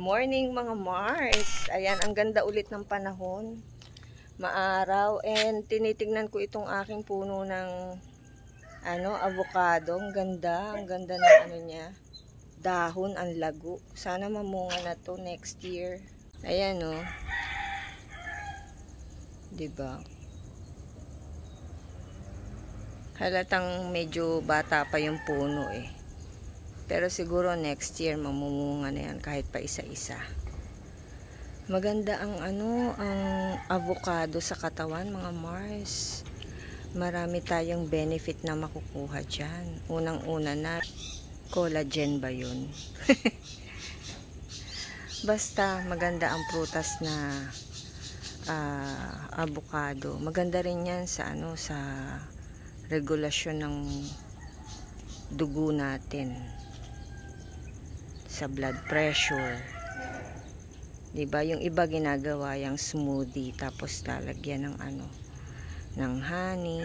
Morning mga Mars. Ayan, ang ganda ulit ng panahon. Maaraw. And tinitignan ko itong aking puno ng avocado. Ang ganda ng niya. Dahon, ang lago. Sana mamunga na to next year. Ayan oh. 'Di ba? Halatang medyo bata pa yung puno eh. Pero siguro next year mamumunga na yan kahit pa isa-isa. Maganda ang avocado sa katawan mga Mars. Marami tayong benefit na makukuha diyan. Unang-una na collagen ba 'yun? Basta maganda ang prutas na avocado. Maganda rin 'yan sa sa regulasyon ng dugo natin. Sa blood pressure. 'Di ba? Yung iba ginagawa yung smoothie tapos lalagyan ng ng honey.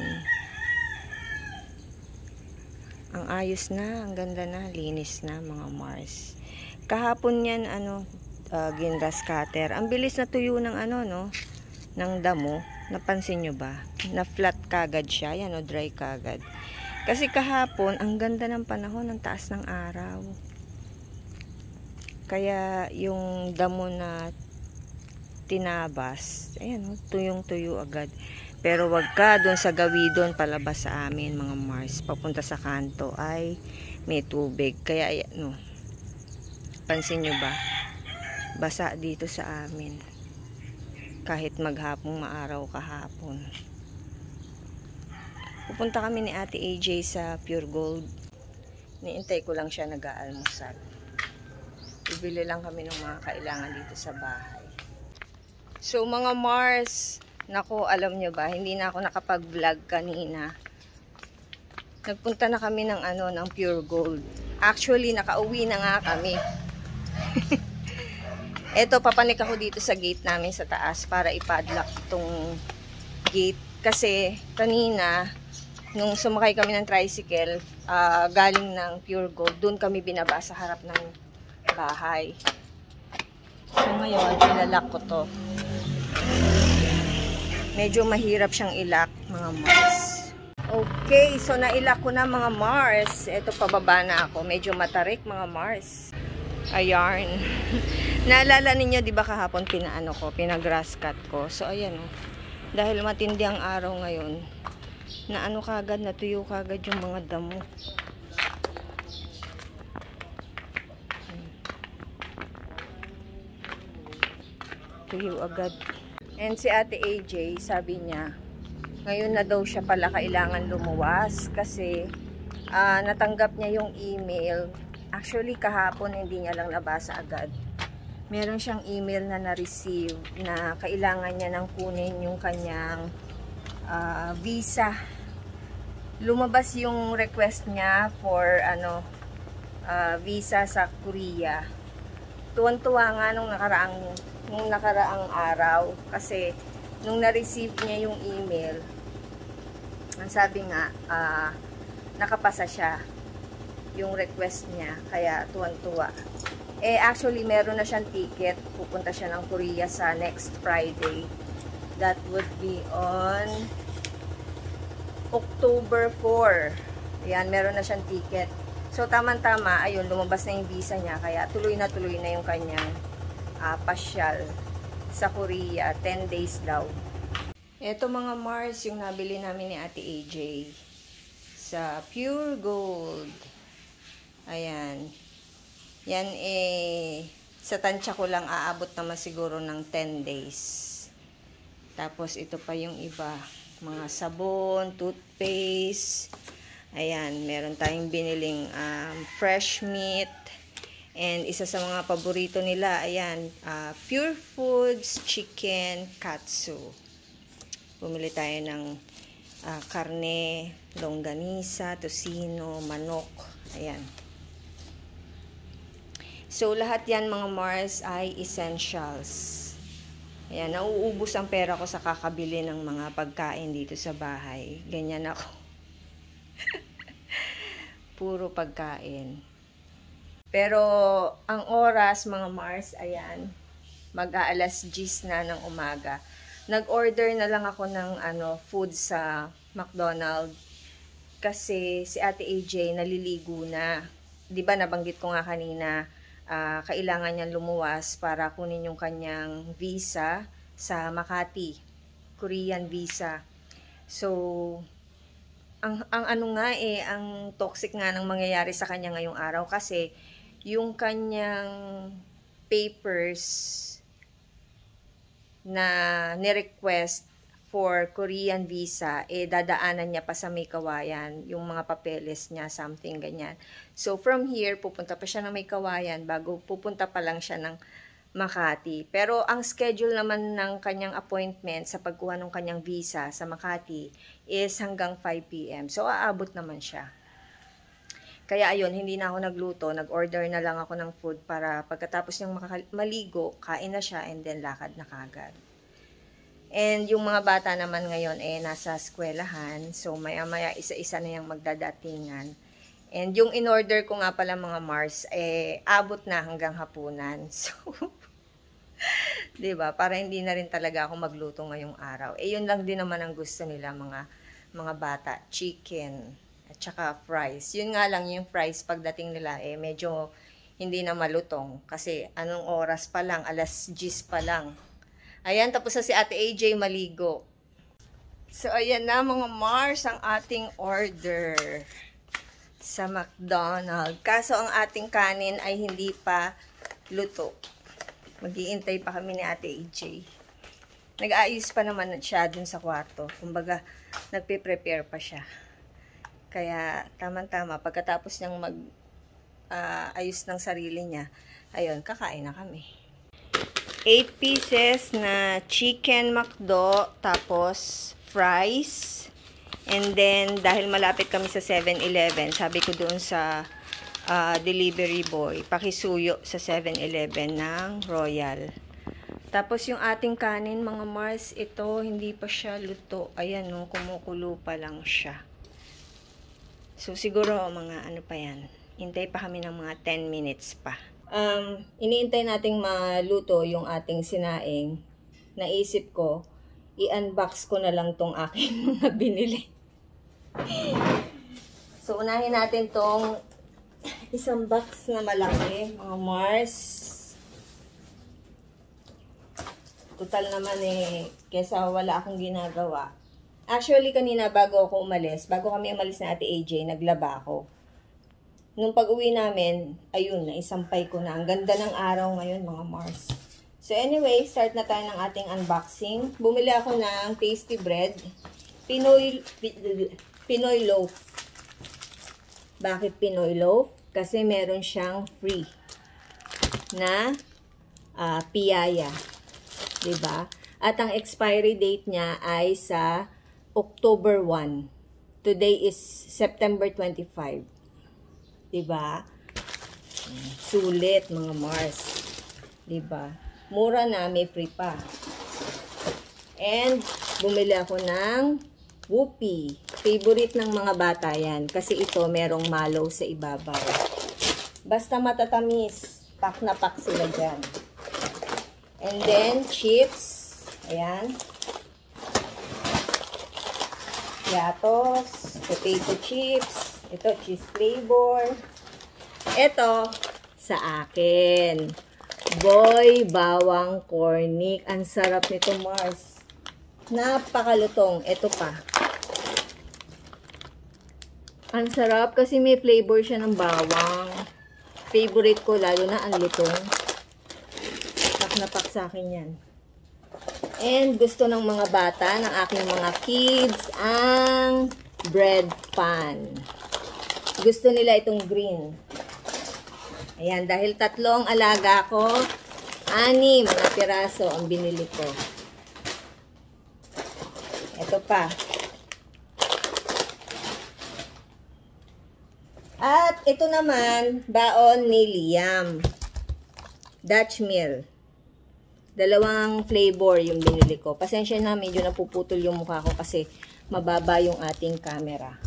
Ang ayos na, ang ganda na, linis na mga Mars. Kahapon yan ginras cutter. Ang bilis na tuyo ng ng damo. Napansin nyo ba? Na flat kagad siya, yan dry kagad. Kasi kahapon, ang ganda ng panahon, ang taas ng araw. Kaya yung damo na tinabas, ayan tuyong-tuyo agad. Pero wag ka doon sa gawidon palabas sa amin mga Mars. Papunta sa kanto ay may tubig. Kaya ayan pansin nyo ba? Basa dito sa amin. Kahit maghapong maaraw kahapon. Pupunta kami ni Ate AJ sa Pure Gold. Niintay ko lang siya nag-aalmusal. Bibili lang kami ng mga kailangan dito sa bahay. So mga Mars, nako alam nyo ba, hindi na ako nakapag-vlog kanina. Nagpunta na kami ng ng Pure Gold. Actually, nakauwi na nga kami. Eto, papanik ako dito sa gate namin sa taas para ipadlock itong gate. Kasi kanina, nung sumakay kami ng tricycle, galing ng Pure Gold, doon kami binaba sa harap ng bahay. So ngayon, ilalak ko to. Medyo mahirap siyang ilak mga Mars. Okay, so nailak ko na mga Mars. Ito, pababa na ako. Medyo matarik mga Mars. Ayan. Naalala ninyo, di ba kahapon pinagrass cut ko. So ayan dahil matindi ang araw ngayon, na kagad, natuyo kagad yung mga damo. Tuyo agad. And si Ate AJ, sabi niya, ngayon na daw siya pala kailangan lumuwas kasi natanggap niya yung email. Actually, kahapon hindi niya lang nabasa agad. Meron siyang email na na-receive na kailangan niya nang kunin yung kanyang visa. Lumabas yung request niya for visa sa Korea. Tuwan-tuwa nga nung nakaraang araw kasi nung na-receive niya yung email, ang sabi nga nakapasa siya yung request niya, kaya tuwan-tuwa. Actually meron na siyang ticket, pupunta siya ng Korea sa next Friday. That would be on October 4. Ayan, meron na siyang ticket. So tamang-tama, ayun, lumabas na yung visa niya, kaya tuloy na yung kanyang pasyal sa Korea. 10 days daw. Ito mga Mars, yung nabili namin ni Ate AJ sa Pure Gold. Ayan. Yan sa tansya ko lang aabot naman siguro ng 10 days. Tapos ito pa yung iba, mga sabon, toothpaste. Ayan, meron tayong biniling fresh meat. And isa sa mga paborito nila, ayan, Pure Foods Chicken Katsu. Bumili tayo ng karne, longganisa, tocino, manok. Ayan. So, lahat yan mga Mars ay essentials. Ayan, nauubos ang pera ko sa kakabili ng mga pagkain dito sa bahay. Ganyan ako. Puro pagkain. Pero, ang oras, mga Mars, ayan, mag-aalas 10 na ng umaga. Nag-order na lang ako ng food sa McDonald's kasi si Ate AJ naliligo na. 'Di ba nabanggit ko nga kanina, kailangan niyang lumuwas para kunin yung kanyang visa sa Makati, Korean visa. So, ang ang toxic nga ng mangyayari sa kanya ngayong araw kasi yung kanyang papers na ni-request for Korean visa, dadaanan niya pa sa May Kawayan, yung mga papeles niya, something ganyan. So, from here, pupunta pa siya ng May Kawayan, bago pupunta pa lang siya ng Makati. Pero, ang schedule naman ng kanyang appointment sa pagkuha ng kanyang visa sa Makati is hanggang 5 p.m. So, aabot naman siya. Kaya ayun, hindi na ako nagluto, nag-order na lang ako ng food para pagkatapos niyang maligo, kain na siya and then lakad na kagad. And yung mga bata naman ngayon nasa eskwelahan, so maya-maya isa-isa na yung magdadatingan. And yung in-order ko nga pala mga Mars, abot na hanggang hapunan. So, 'di ba? Para hindi na rin talaga ako magluto ngayong araw. Yun lang din naman ang gusto nila mga bata, chicken at saka fries. Yun nga lang yung fries pagdating nila medyo hindi na malutong kasi anong oras pa lang, alas 10 pa lang. Ayan, tapos na si Ate AJ maligo. So ayan na mga Mars ang ating order sa McDonald's. Kaso ang ating kanin ay hindi pa luto. Mag-iintay pa kami ni Ate AJ. Nag-aayos pa naman siya dun sa kwarto. Kumbaga, nagpe-prepare pa siya. Kaya, tama-tama, pagkatapos niyang ayos ng sarili niya, ayun, kakain na kami. 8 pieces na chicken McDo, tapos fries, and then, dahil malapit kami sa 7-Eleven, sabi ko doon sa delivery boy, pakisuyo sa 7-Eleven ng Royal. Tapos yung ating kanin, mga Mars, ito, hindi pa siya luto. Ayan, no, kumukulo pa lang siya. So, siguro, mga pa yan. Hintay pa kami ng mga 10 minutes pa. Iniintay nating maluto yung ating sinaing. Naisip ko, i-unbox ko na lang tong aking mga binili. So, unahin natin tong isang box na malaki, mga Mars. Total naman kesa wala akong ginagawa. Actually, kanina bago kami umalis na Ate AJ, naglaba ako. Nung pag-uwi namin, ayun, naisampay ko na. Ang ganda ng araw ngayon, mga Mars. So anyway, start na tayo ng ating unboxing. Bumili ako ng tasty bread. Pinoy loaf. Bakit Pinoy loaf? Kasi meron siyang free na piyaya. Diba? At ang expiry date niya ay sa October 1. Today is September 25. Diba? Sulit, mga Mars. Diba? Mura na, may free pa. And, bumili ako ng Whoopie. Favorite ng mga bata yan. Kasi ito, merong malaw sa ibabaw. Basta matatamis. Pak na pak sila dyan. And then, chips. Ayan. Yatos, potato chips, ito cheese flavor. Ito sa akin. Boy bawang cornic. Ang sarap nito, Mars. Napakalutong. Ito pa. Ang sarap kasi may flavor siya ng bawang. Favorite ko lalo na ang lutong. Pak na pak sa akin yan. And gusto ng mga bata, ng aking mga kids, ang bread pan. Gusto nila itong green. Ayan, dahil 3 ang alaga ko, 6 na piraso ang binili ko. Ito pa. At ito naman, baon ni Liam. Dutch Mill. 2 flavor yung binili ko. Pasensya na, medyo napuputol yung mukha ko kasi mababa yung ating camera.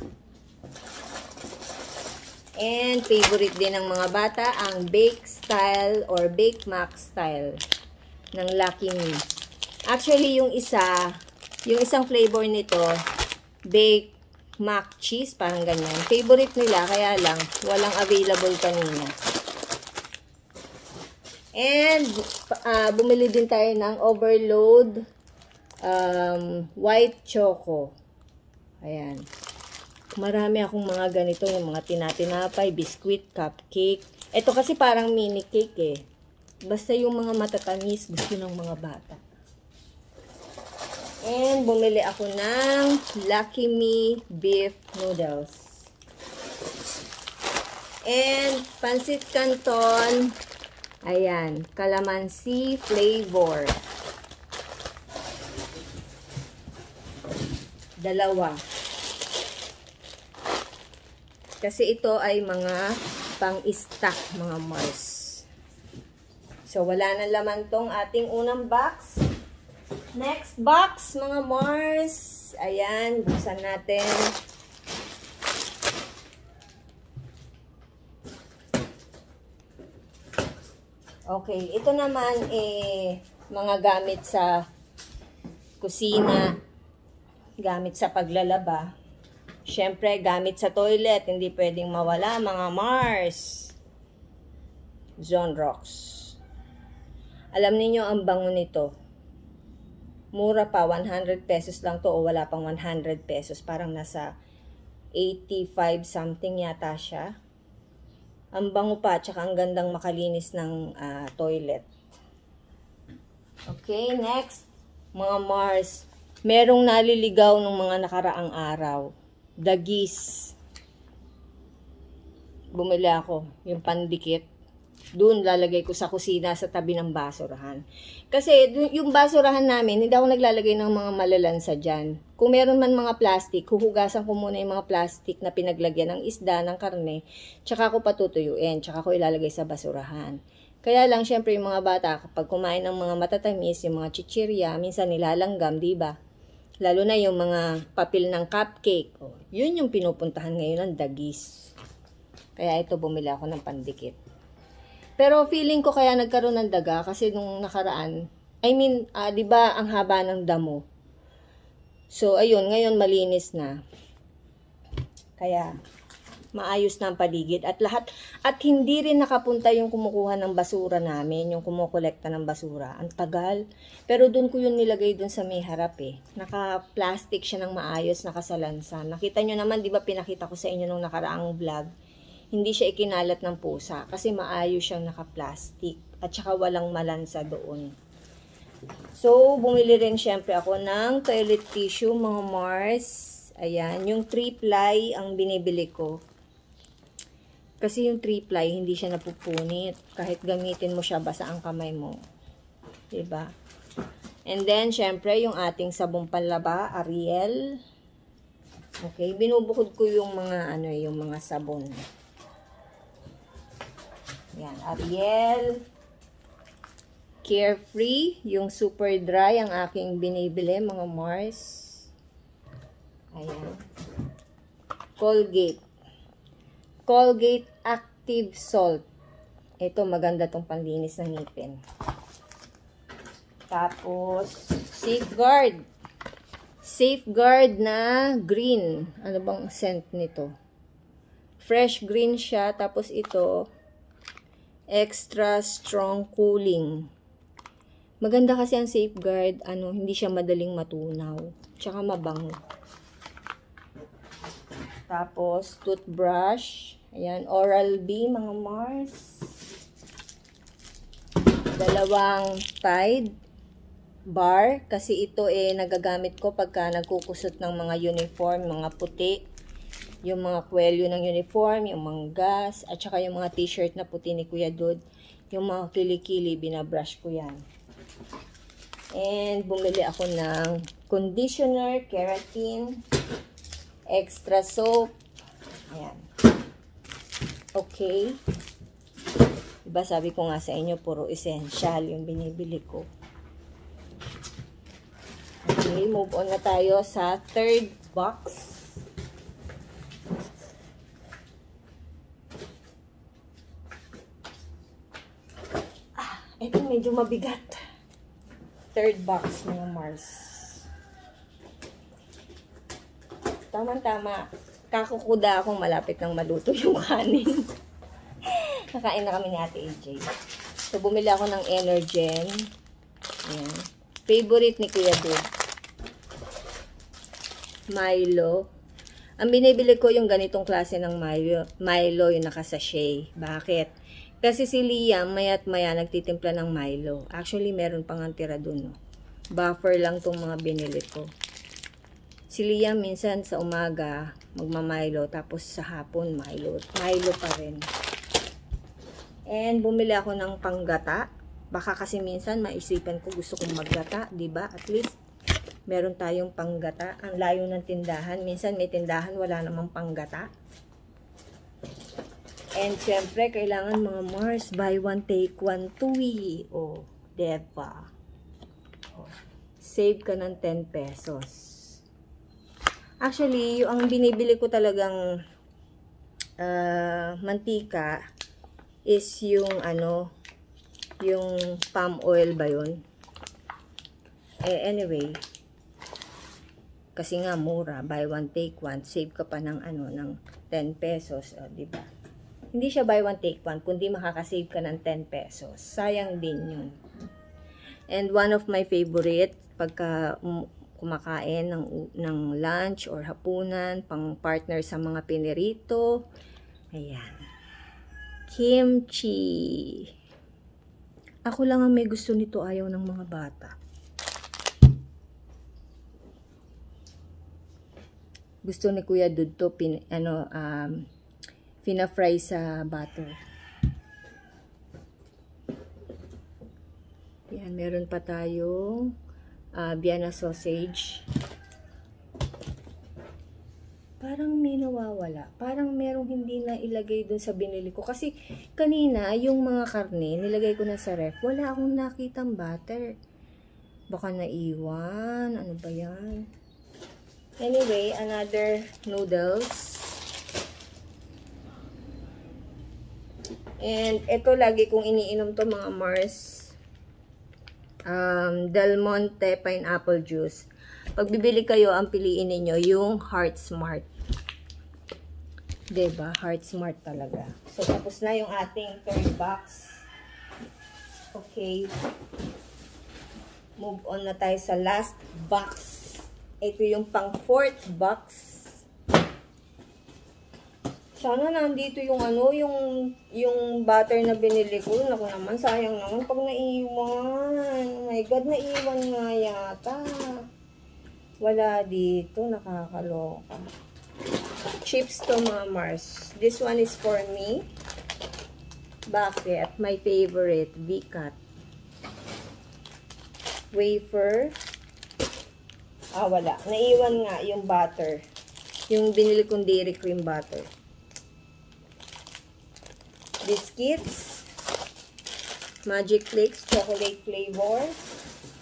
And favorite din ng mga bata ang bake style or bake mac style ng Lucky Me. Actually, yung isang flavor nito, bake mac cheese, parang ganyan. Favorite nila, kaya lang, walang available kanina. And, bumili din tayo ng overload white choco. Ayan. Marami akong mga ganito, yung mga tinatinapay, biscuit, cupcake. Ito kasi parang mini cake eh. Basta yung mga matatamis, gusto ng mga bata. And, bumili ako ng Lucky Me beef noodles. And, pancit canton. Ayan, calamansi flavor. Dalawa. Kasi ito ay mga pang-stock, mga Mars. So, wala na laman tong ating unang box. Next box, mga Mars. Ayan, buksan natin. Okay, ito naman mga gamit sa kusina, gamit sa paglalaba. Siyempre, gamit sa toilet, hindi pwedeng mawala, mga Mars. Zonrox. Alam niyo ang bango nito. Mura pa, 100 pesos lang to o wala pang 100 pesos. Parang nasa 85 something yata siya. Ang bango pa, tsaka ang gandang makalinis ng toilet. Okay, next. Mga Mars. Merong naliligaw ng mga nakaraang araw. Dagis. Bumili ako. Yung pandikit. Doon lalagay ko sa kusina sa tabi ng basurahan. Kasi yung basurahan namin, hindi ako naglalagay ng mga malalansa dyan. Kung meron man mga plastic, huhugasan ko muna yung mga plastic na pinaglagyan ng isda, ng karne, tsaka ko patutuyuin, tsaka ko ilalagay sa basurahan. Kaya lang, syempre yung mga bata, kapag kumain ng mga matatamis, yung mga chichirya, minsan nilalanggam, diba? Lalo na yung mga papel ng cupcake. Oh, yun yung pinupuntahan ngayon ng dagis. Kaya ito, bumili ako ng pandikit. Pero feeling ko kaya nagkaroon ng daga kasi nung nakaraan, di ba ang haba ng damo. So ayun, ngayon malinis na. Kaya maayos na ang paligid at lahat hindi rin nakapunta yung kumukuha ng basura namin, yung kumukolekta ng basura. Ang tagal. Pero doon ko yun nilagay doon sa may harap eh. Naka-plastic siya ng maayos, nakasalansan. Nakita nyo naman, di ba pinakita ko sa inyo nung nakaraang vlog? Hindi siya ikinalat ng pusa kasi maayos siyang naka-plastic at saka walang malansa doon. So, bumili rin syempre ako ng toilet tissue, mga Mars. Ayan, yung 3-ply ang binibili ko. Kasi yung 3-ply, hindi siya napupunit. Kahit gamitin mo siya, basa ang kamay mo. Diba? And then, syempre, yung ating sabong panlaba, Ariel. Okay, binubukod ko yung mga, yung mga sabon. Yan, Ariel. Carefree, yung super dry ang aking binibili, mga Mars. Ayan. Colgate. Colgate Active Salt. Ito, maganda tong panlinis ng ngipin. Tapos, Safeguard. Safeguard na green. Ano bang scent nito? Fresh green siya. Tapos ito, extra strong cooling. Maganda kasi ang Safeguard, hindi siya madaling matunaw. Tsaka mabango. Tapos, toothbrush. Ayan, Oral-B, mga Mars. Dalawang Tide bar. Kasi ito nagagamit ko pagka nagkukusot ng mga uniform, mga puti. Yung mga kwelyo ng uniform, yung mga gas, at saka yung mga t-shirt na puti ni Kuya Dud. Yung mga kilikili, binabrush ko yan. And, bumili ako ng conditioner, keratin, extra soap. Ayan. Okay. Diba sabi ko nga sa inyo, puro essential yung binibili ko. Okay, move on na tayo sa third box. Ito medyo mabigat. Third box mga Mars. Tama-tama. Kakukuda akong malapit ng maluto yung kanin. Nakain na kami ni Ate AJ. So, bumili ako ng Energen. Ayan. Favorite ni Kuya Dud. Milo. Ang binibili ko yung ganitong klase ng Milo yung nakasachet. Bakit? Kasi si Liam, maya't maya, nagtitimpla ng Milo. Actually, meron pang tira dun. No? Buffer lang tong mga binili ko. Si Liam, minsan sa umaga, magma-Milo. Tapos sa hapon, Milo. Milo pa rin. And bumili ako ng panggata. Baka kasi minsan maisipan ko gusto kong maggata, 'di ba? At least meron tayong panggata. Ang layo ng tindahan. Minsan may tindahan wala namang panggata. And syempre kailangan mga Mars buy one take one tui. Oh, diba? Oh, save ka ng 10 pesos. Actually, yung binibili ko talagang mantika is yung yung palm oil ba yun? Anyway, kasi nga mura, buy one take one, save ka pa ng ng 10 pesos, di ba? Hindi siya buy one take one, kundi makaka-save ka ng 10 pesos. Sayang din yun. And one of my favorite pagka kumakain ng lunch or hapunan, pang partner sa mga pinirito. Ayan. Kimchi. Ako lang ang may gusto nito, ayaw ng mga bata. Gusto ni Kuya Dud to fina-fry sa butter. Yan, meron pa tayong Vienna sausage. Parang may nawawala. Parang merong hindi na ilagay dun sa binili ko. Kasi kanina, yung mga karne, nilagay ko na sa ref. Wala akong nakitang butter. Baka naiwan. Ano ba yan? Anyway, another noodles. And ito lagi kong iniinom to mga Mars. Del Monte pineapple juice. Pag bibili kayo, ang piliin niyo yung Heart Smart. Diba? Heart Smart talaga. So, tapos na yung ating third box. Okay. Move on na tayo sa last box. Ito yung pang fourth box. Sana nandito yung yung butter na binili ko. Naku naman, sayang naman pag naiwan. Oh my God, naiwan nga yata. Wala dito, nakakaloka. Chips to mga Mars. This one is for me. Bakit? My favorite, V-Cut. Wafer. Wala. Naiwan nga yung butter. Yung binili kong dairy cream butter. Biscuits. Magic Flakes, chocolate flavor.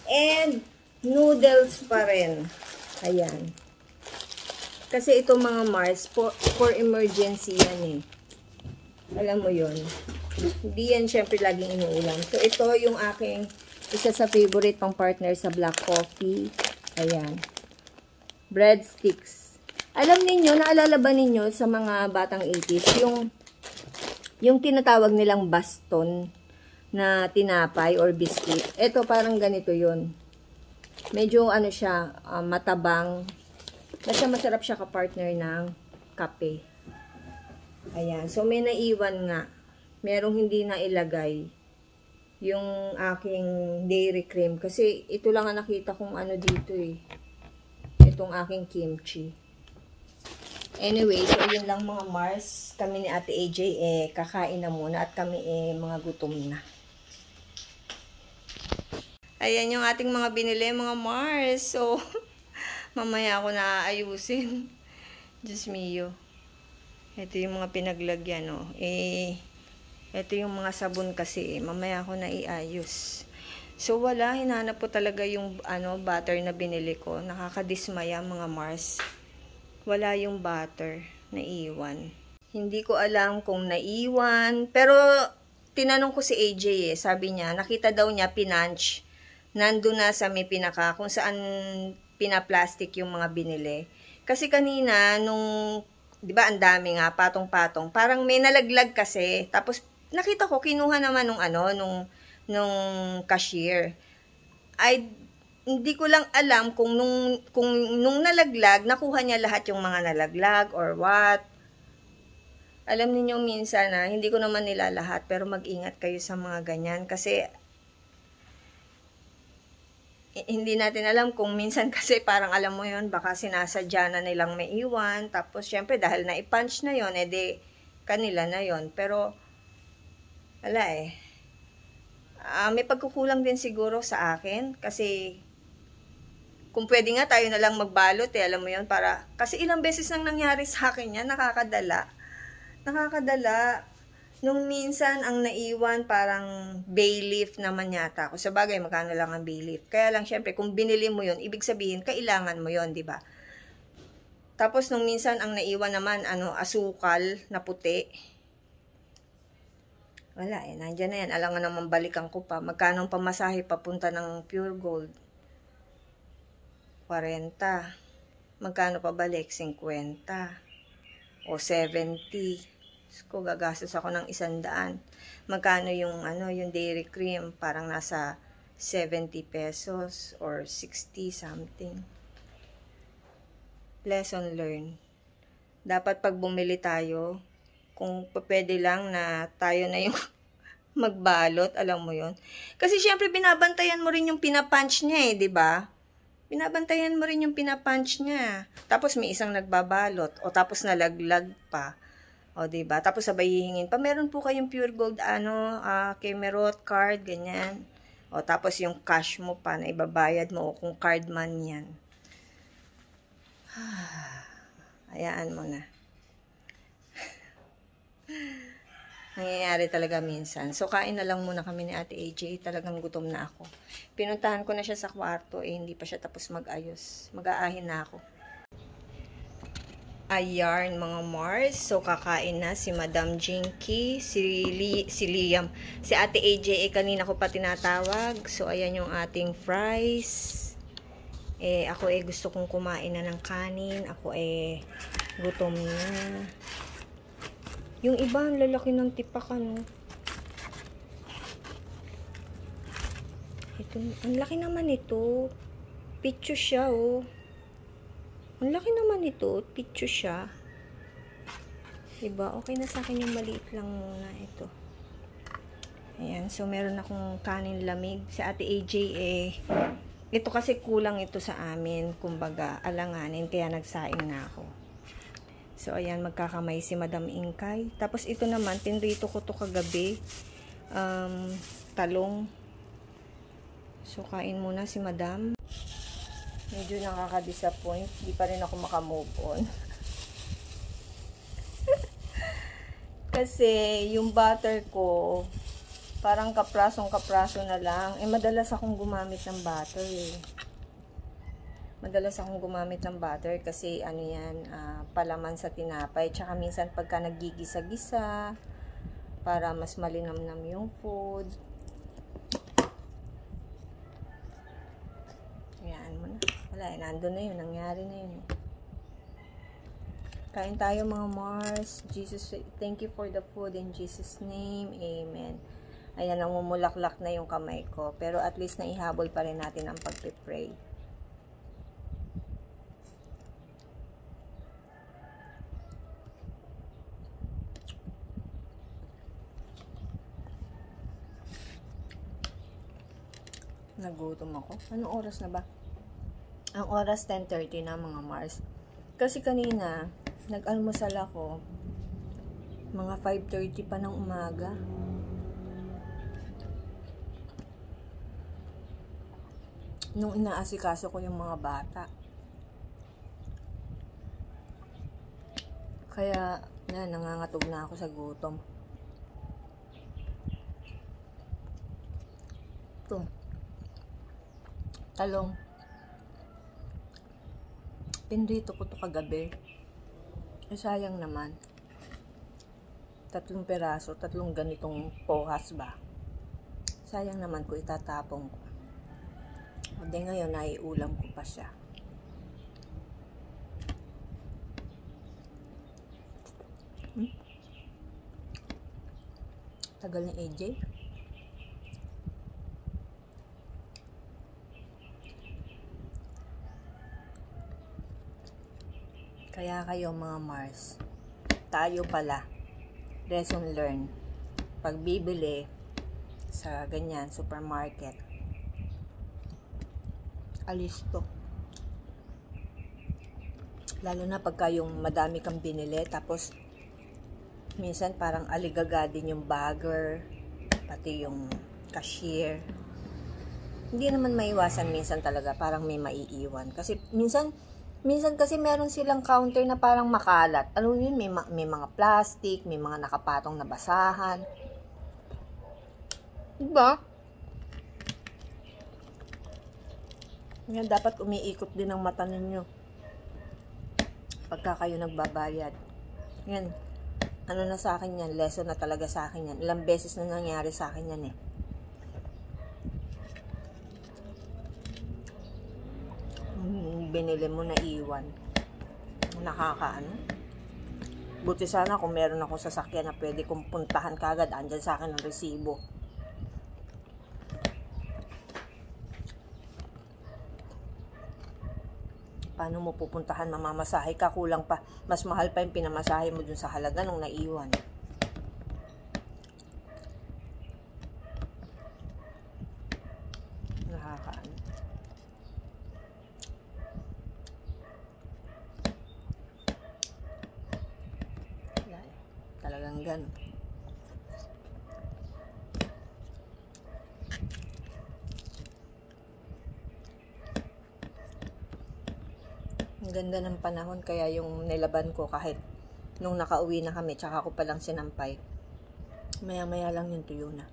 And noodles pa rin. Ayan. Kasi ito mga Mars, for emergency yan eh. Alam mo yun. Hindi yan syempre laging inuulam. So ito yung aking isa sa favorite pang partner sa black coffee. Ayan. Breadsticks. Alam ninyo, naalala ba ninyo sa mga batang 80s, yung tinatawag nilang baston na tinapay or biscuit. Ito parang ganito yun. Medyo siya, matabang. Basta masarap siya ka-partner ng kape. Ayan. So, may naiwan nga. Merong hindi na ilagay yung aking dairy cream. Kasi ito lang ang nakita kong dito eh. Itong aking kimchi. Anyway, so yun lang mga Mars. Kami ni Ate AJ kakain na muna at kami mga gutom na. Ayan yung ating mga binili, mga Mars. So, mamaya ako na ayusin. Diyos mio. Ito yung mga pinaglagyan, oh. Ito yung mga sabon kasi, mamaya ako na iayos. So, wala. Hinanap ko talaga yung, butter na binili ko. Nakakadismaya, mga Mars. Wala yung butter na iwan. Hindi ko alam kung naiwan. Pero, tinanong ko si AJ sabi niya, nakita daw niya pinunch. Nandun na sa may pinaka, kung saan pinaplastic yung mga binili. Kasi kanina, di ba ang dami nga, patong-patong, parang may nalaglag kasi. Tapos, nakita ko, kinuha naman nung cashier. Hindi ko lang alam kung nung nalaglag, nakuha niya lahat yung mga nalaglag or what. Alam niyo minsan hindi ko naman nila lahat, pero mag-ingat kayo sa mga ganyan. Kasi, hindi natin alam kung minsan kasi parang alam mo yon baka sinasadya na nilang may iwan. Tapos, syempre, dahil na-punch na yon edi, kanila na yon. Pero, wala may pagkukulang din siguro sa akin. Kasi, kung pwede nga tayo na lang magbalot alam mo yon para, kasi ilang beses nang nangyari sa akin yan, nakakadala. Nung minsan, ang naiwan, parang bay leaf naman yata ako. Sa bagay, magkano lang ang bay leaf. Kaya lang, syempre, kung binili mo yun, ibig sabihin, kailangan mo yun, di ba? Tapos, nung minsan, ang naiwan naman, asukal na puti. Wala nandyan na yan. Alangan naman balikan ko pa. Magkano ang pamasahe papunta ng Pure Gold? 40. Magkano pa balik? 50. O 70. Ko gagastos ako ng 100. Magkano yung yung dairy cream, parang nasa 70 pesos or 60 something. Lesson learned. Dapat pag bumili tayo, kung pwede lang na tayo na yung magbalot, alam mo yon. Kasi syempre binabantayan mo rin yung pinapunch niya 'di ba? Binabantayan mo rin yung pinapunch niya. Tapos may isang nagbabalot o tapos nalaglag pa. O, diba? Tapos sabay hihingin pa. Meron po kayong Pure Gold, Kemerot card, ganyan. O, tapos yung cash mo pa na ibabayad mo o kung card man yan. Hayaan mo na. Nangyayari talaga minsan. So, kain na lang muna kami ni Ate AJ. Talagang gutom na ako. Pinuntahan ko na siya sa kwarto. Hindi pa siya tapos mag-ayos. Mag-aahin na ako. Ayan mga Mars, so kakain na si Madam Jinky, si Liam, si Ate AJ kanina ko pa tinatawag. So ayan yung ating fries. Ako gusto kong kumain na ng kanin. Ako gutom na. Yung iba ang lalaki ng tipak Ito, ang laki naman ito. Pitcho siya Ang laki naman ito. Pitcho siya. Diba? Okay na sa akin yung maliit lang muna ito. Ayan. So, meron akong kanin lamig. Si Ate AJ ito kasi kulang ito sa amin. Kumbaga, alanganin. Kaya nagsaing na ako. So, ayan. Magkakamay si Madam Ingkay. Tapos, ito naman. Tinrito ko to kagabi. Talong. So, kain muna si Madam. Medyo nakaka-disappoint. Hindi pa rin ako makamove on. Kasi, yung butter ko, parang kaprasong-kapraso na lang. Madalas akong gumamit ng butter Madalas akong gumamit ng butter kasi, palaman sa tinapay. Tsaka minsan, pagka nagigisa-gisa, para mas malinamnam yung food. Ayan mo na. Wala, nandun na yun. Nangyari na yun. Kain tayo mga Mars. Jesus, thank you for the food in Jesus' name. Amen. Ayan, namumulaklak na yung kamay ko. Pero at least naihabol pa rin natin ang pagpipray. Nagutom ako. Anong oras na ba? Ang oras 10:30 na mga Mars. Kasi kanina, nag-almusal ako. Mga 5:30 pa ng umaga. Nung inaasikaso ko yung mga bata. Kaya, nangangatog na ako sa gutom. Ito. Talong. Pinrito ko to kagabi. Sayang naman. 3 peraso, 3 ganitong pohas ba. Sayang naman ko, itatapong ko. O di ngayon, naiulam ko pa siya. Tagal ni AJ. Kaya kayo mga Mars, tayo pala, lesson learned. Pag bibili sa ganyan, supermarket, alisto. Lalo na pagka yung madami kang binili, tapos minsan parang aligaga din yung bagger, pati yung cashier. Hindi naman maiwasan minsan talaga, parang may maiiwan. Kasi minsan kasi meron silang counter na parang makalat. Ano yun, may mga plastic, may mga nakapatong na basahan. Diba? Yan, dapat umiikot din ang mata ninyo pagka kayo nagbabayad. Yan. Ano na sa akin yan? Lesson na talaga sa akin yan. Ilang beses na nangyari sa akin yan eh. Binili mo na iwan. Nakakaano. Buti sana kung meron ako sasakyan na pwede kong puntahan kagad. Andyan sa akin ang resibo. Paano mo pupuntahan? Mamamasahe ka, kulang pa. Mas mahal pa yung pinamasahe mo dun sa halaga nung naiwan. Nakakaano. Talagang gano'n. Ang ganda ng panahon, kaya yung nilaban ko kahit nung nakauwi na kami, tsaka ko palang sinampay. Maya-maya lang yung tuyo na.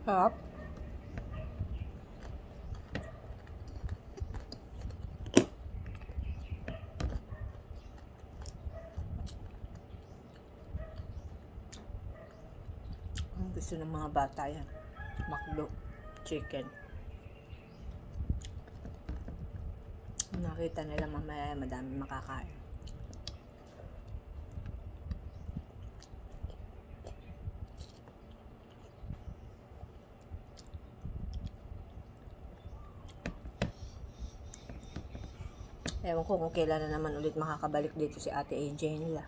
Harap. Ang gusto ng mga bata yan. McDo, chicken. Nakita nila mamaya madami makakain. Ewan ko kung kailan na naman ulit makakabalik dito si Ate AJ nila.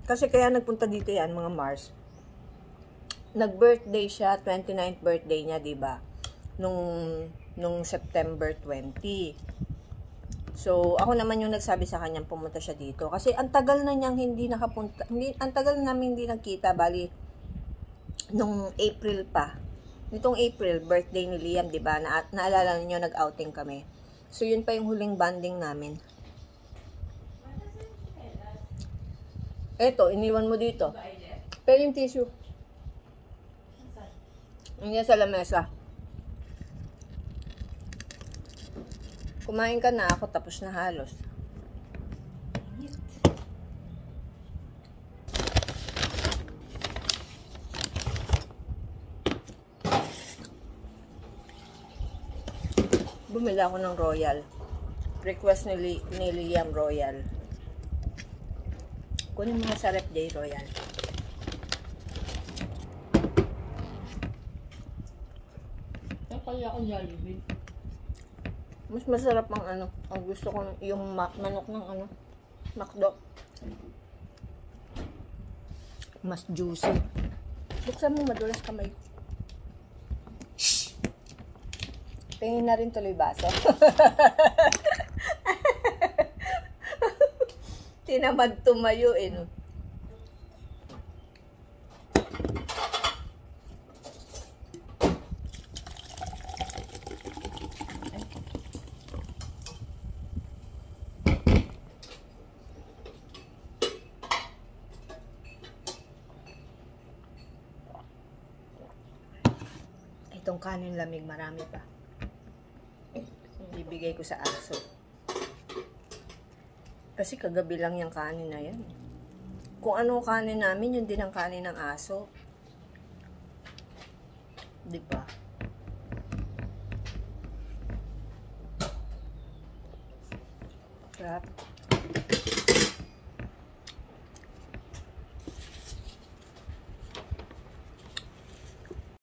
Kasi kaya nagpunta dito yan, mga Mars. Nag-birthday siya, 29th birthday niya, diba? Nung September 20. So, ako naman yung nagsabi sa kanya pumunta siya dito. Kasi ang tagal na niyang hindi nakapunta, ang tagal namin hindi nagkita, bali, nung April pa. Nitong April, birthday ni Liam, diba? Naalala niyo, nag-outing kami. So, yun pa yung huling banding namin. Eto, iniwan mo dito. Pero yung tissue. Nandiyan sa lamesa. Kumain ka na, ako tapos na halos. Bumili ako ng Royal. Request ni Liam Royal. Kunin mo sa rep J Royal. Kaya ako Jollibee. Mas masarap ang ano. Ang gusto ko yung manok ng ano. McDo. Mas juicy. Buksan mo, madulas kamay ko. Tingin na rin tuloy baso. Tinamad tumayo eh, no? Itong kanin lamig, marami pa. Ibigay ko sa aso. Kasi kagabi lang yung kanin na yan. Kung ano kanin namin, yun din ang kanin ng aso. Diba? Sarap.